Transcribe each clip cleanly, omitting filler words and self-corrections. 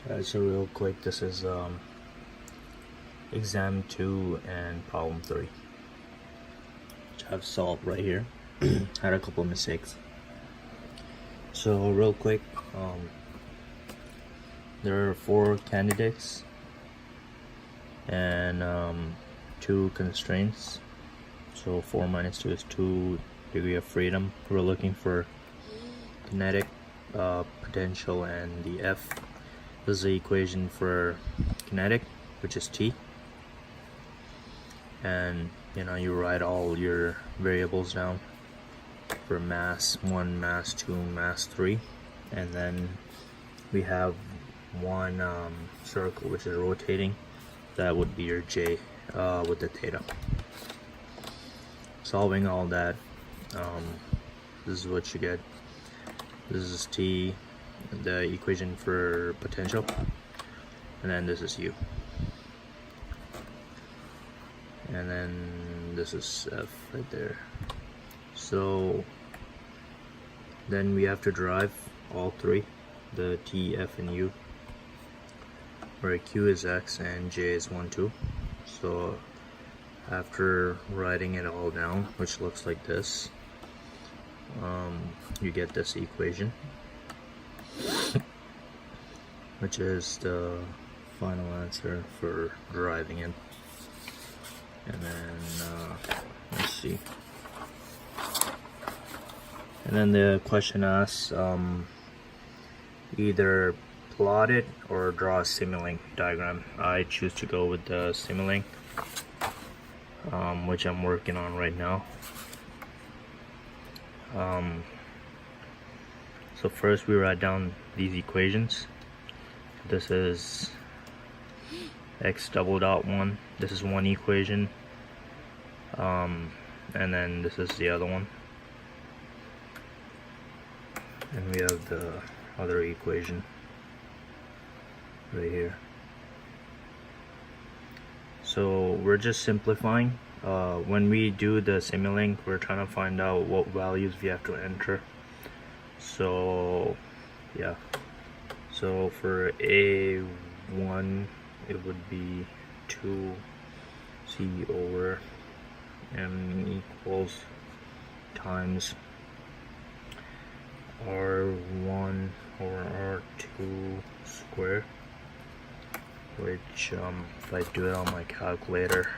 So real quick, this is exam 2 and problem 3, which I've solved right here. Had a couple of mistakes. So real quick, there are 4 candidates and 2 constraints. So 4 minus 2 is 2 degree of freedom. We're looking for kinetic, potential, and the F. This is the equation for kinetic, which is T. And you write all your variables down for mass 1, mass 2, mass 3, and then we have one circle which is rotating. That would be your J with the theta. Solving all that, this is what you get. This is T, the equation for potential, and then this is U, and then this is F right there. So then we have to derive all 3, the T, F, and U, where Q is X and J is 1, 2. So after writing it all down, which looks like this, you get this equation, which is the final answer for deriving it. And then let's see. And then the question asks either plot it or draw a Simulink diagram. I choose to go with the Simulink, which I'm working on right now. So first we write down these equations. This is x double dot 1. This is one equation, and then this is the other one, and we have the other equation right here. So we're just simplifying. When we do the Simulink, we're trying to find out what values we have to enter. So yeah, so for A1 it would be 2c over m equals times r1 over r2 squared, which if I do it on my calculator,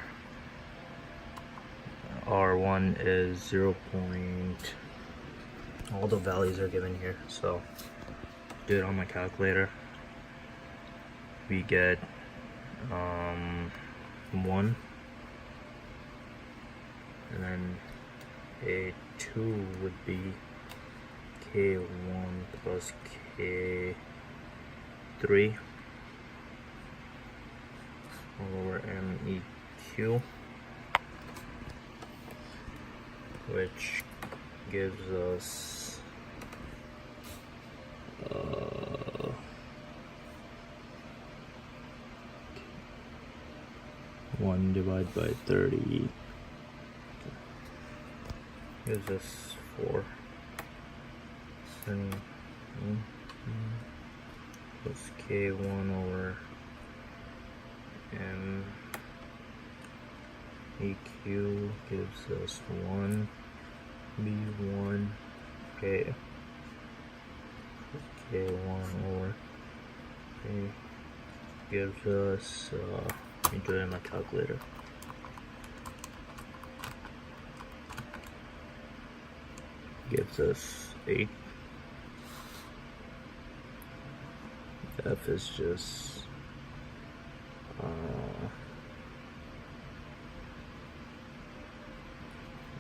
r1 is 0. All the values are given here, so do it on my calculator. We get 1, and then A2 would be K1 plus K3 over MEQ, which gives us 1 divided by 30 gives us 4. And plus K1 over M EQ gives us 1 B1 K K1 over K gives us let me do it in my calculator. Gives us 8. F is just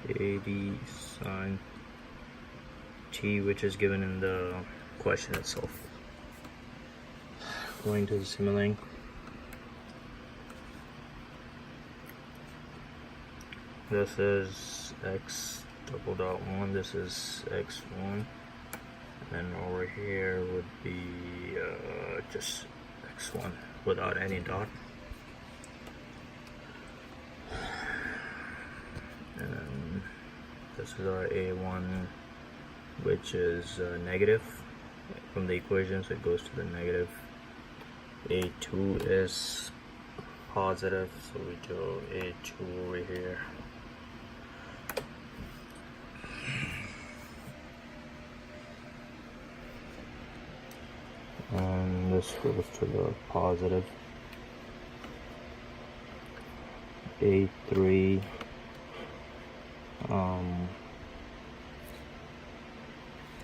80 sine T, which is given in the question itself. Going to the Simulink. This is x double dot 1, this is x1, and over here would be just x1 without any dot. And this is our A1, which is negative from the equation, so it goes to the negative. A2 is positive, so we do A2 over here. And this goes to the positive. A3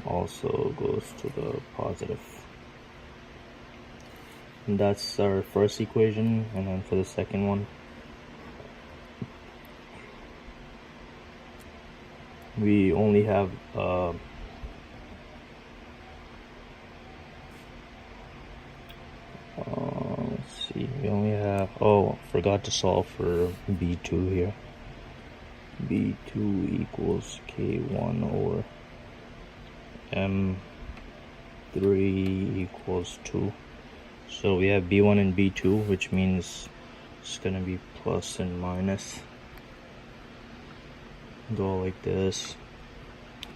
also goes to the positive. And that's our first equation, and then for the second one, we only have let's see, we only have, oh, forgot to solve for B2 here. B2 equals K1 over M3 equals 2. So we have B1 and B2, which means it's gonna be plus and minus. Go like this.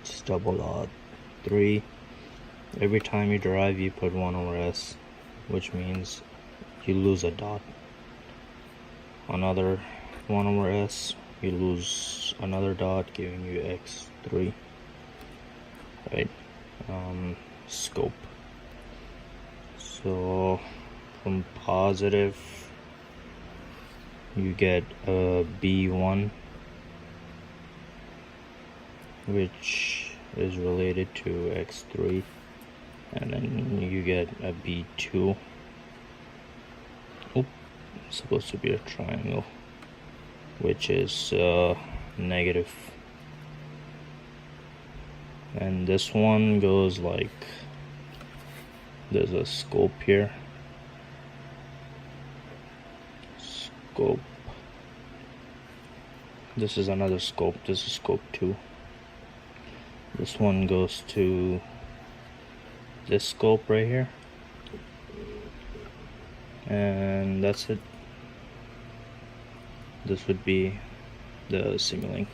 It's double odd 3. Every time you derive, you put 1 over S, which means you lose a dot. Another 1 over S, you lose another dot, giving you x3. Right? Scope. So from positive, you get a B1, which is related to x3, and then you get a B2. Oop, it's supposed to be a triangle, which is negative. And this one goes like, there's a scope here. Scope. This is another scope. This is scope 2. This one goes to this scope right here. And that's it. This would be the Simulink.